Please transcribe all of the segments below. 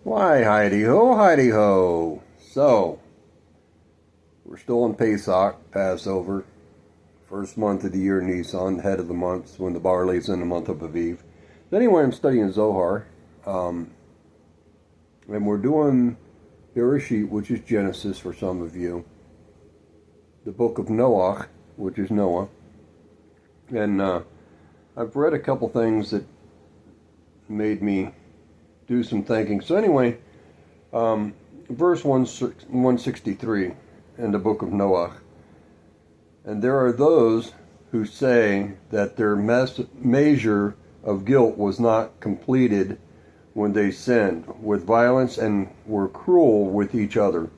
Why, heidi-ho, heidi-ho. So, we're still in Pesach, Passover. First month of the year, Nisan, head of the month, when the barley's in the month of Aviv. Anyway, I'm studying Zohar. And we're doing Bereshit, which is Genesis for some of you. The book of Noah, which is Noah. And I've read a couple things that made me do some thinking. So anyway, verse 163 in the book of Noah. And there are those who say that their measure of guilt was not completed when they sinned with violence and were cruel with each other.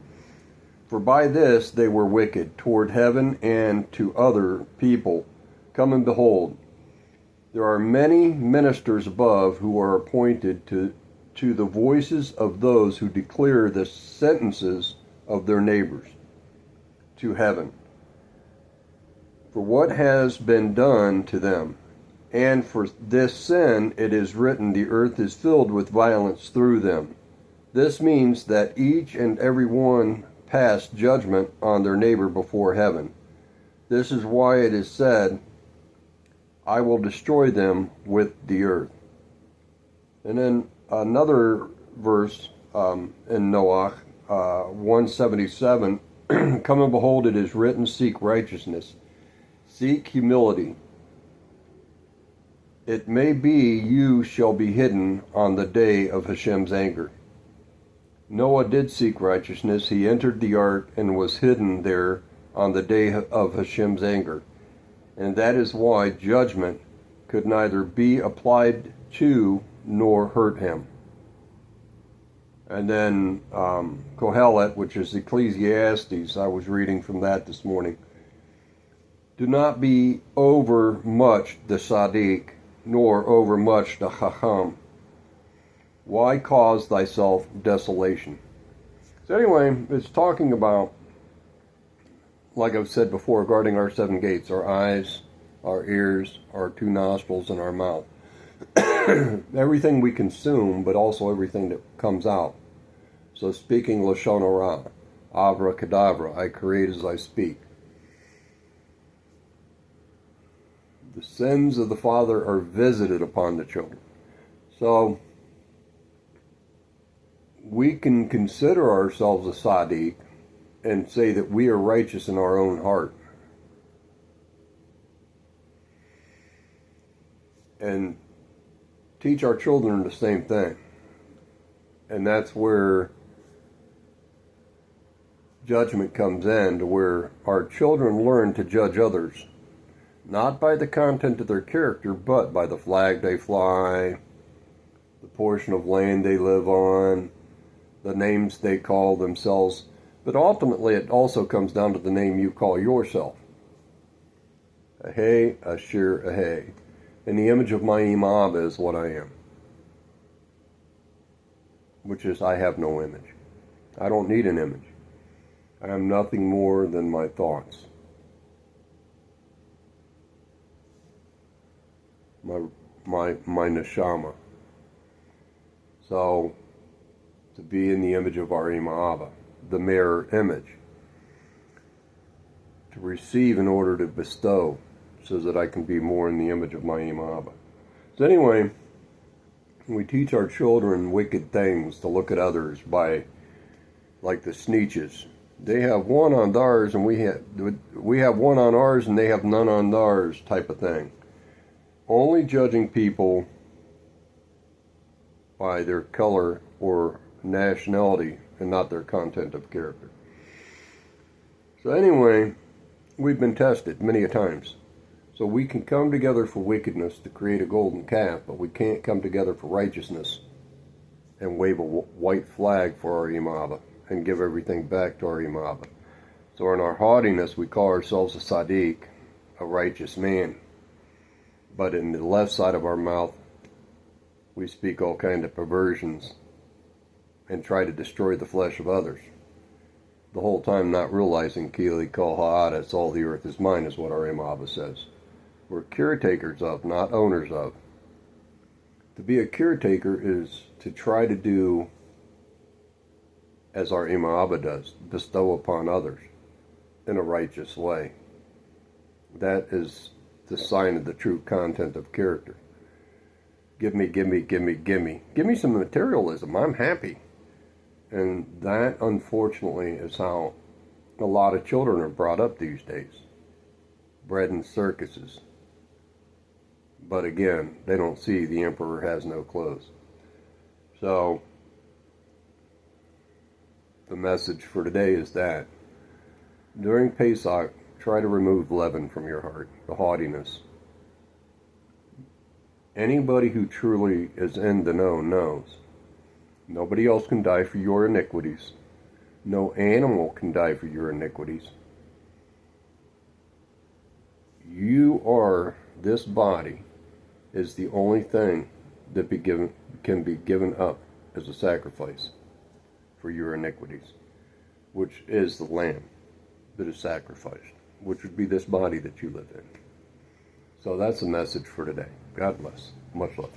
For by this they were wicked toward heaven and to other people. Come and behold, there are many ministers above who are appointed to the voices of those who declare the sentences of their neighbors to heaven. For what has been done to them, and for this sin it is written, the earth is filled with violence through them. This means that each and every one passed judgment on their neighbor before heaven. This is why it is said, I will destroy them with the earth. And then another verse in Noah 177, come and behold, it is written, seek righteousness, seek humility. It may be you shall be hidden on the day of Hashem's anger. Noah did seek righteousness. He entered the ark and was hidden there on the day of Hashem's anger. And that is why judgment could neither be applied to nor hurt him. And then Kohelet, which is Ecclesiastes, I was reading from that this morning. Do not be over much the Sadiq, nor over much the Chacham. Why cause thyself desolation? So anyway, it's talking about, like I've said before, guarding our seven gates, our eyes, our ears, our two nostrils, and our mouth. Everything we consume, but also everything that comes out. So speaking Lashon Hara, abracadabra, I create as I speak. The sins of the father are visited upon the children. So we can consider ourselves a Sadiq and say that we are righteous in our own heart. And teach our children the same thing. And that's where judgment comes in, to where our children learn to judge others, not by the content of their character, but by the flag they fly, the portion of land they live on, the names they call themselves. But ultimately, it also comes down to the name you call yourself. Ahay, Ashir, Ahay. In the image of my Imam is what I am. Which is, I have no image. I don't need an image. I am nothing more than my thoughts. My neshama. So, to be in the image of our Imam, the mirror image. To receive in order to bestow, so that I can be more in the image of my Imam. So anyway, we teach our children wicked things, to look at others by, like the Sneetches. They have one on theirs, and we have one on ours, and they have none on theirs, type of thing. Only judging people by their color or nationality and not their content of character. So anyway, we've been tested many a times. So we can come together for wickedness to create a golden calf, but we can't come together for righteousness and wave a white flag for our Imam and give everything back to our Imam. So in our haughtiness, we call ourselves a Sadiq, a righteous man. But in the left side of our mouth, we speak all kinds of perversions and try to destroy the flesh of others. The whole time not realizing, Kili kol ha'aretz, all the earth is mine, is what our Imam says. We're caretakers of, not owners of. To be a caretaker is to try to do as our Imam Abba does, bestow upon others in a righteous way. That is the sign of the true content of character. Give me, give me, give me, give me. Give me some materialism. I'm happy. And that, unfortunately, is how a lot of children are brought up these days. Bred in circuses. But again, they don't see the emperor has no clothes. So, the message for today is that during Pesach, try to remove leaven from your heart, the haughtiness. Anybody who truly is in the know knows. Nobody else can die for your iniquities. No animal can die for your iniquities. You are, this body is the only thing that can be given up as a sacrifice for your iniquities, which is the lamb that is sacrificed, which would be this body that you live in. So that's the message for today. God bless. Much love.